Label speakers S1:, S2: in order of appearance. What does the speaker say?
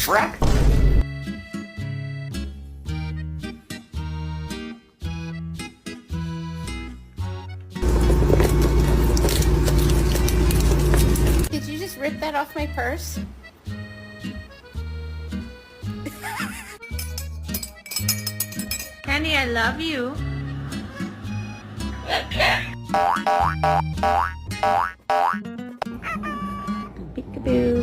S1: Shrek?
S2: Did you just rip that off my purse?
S3: Kenny, I love you.
S2: Peekaboo.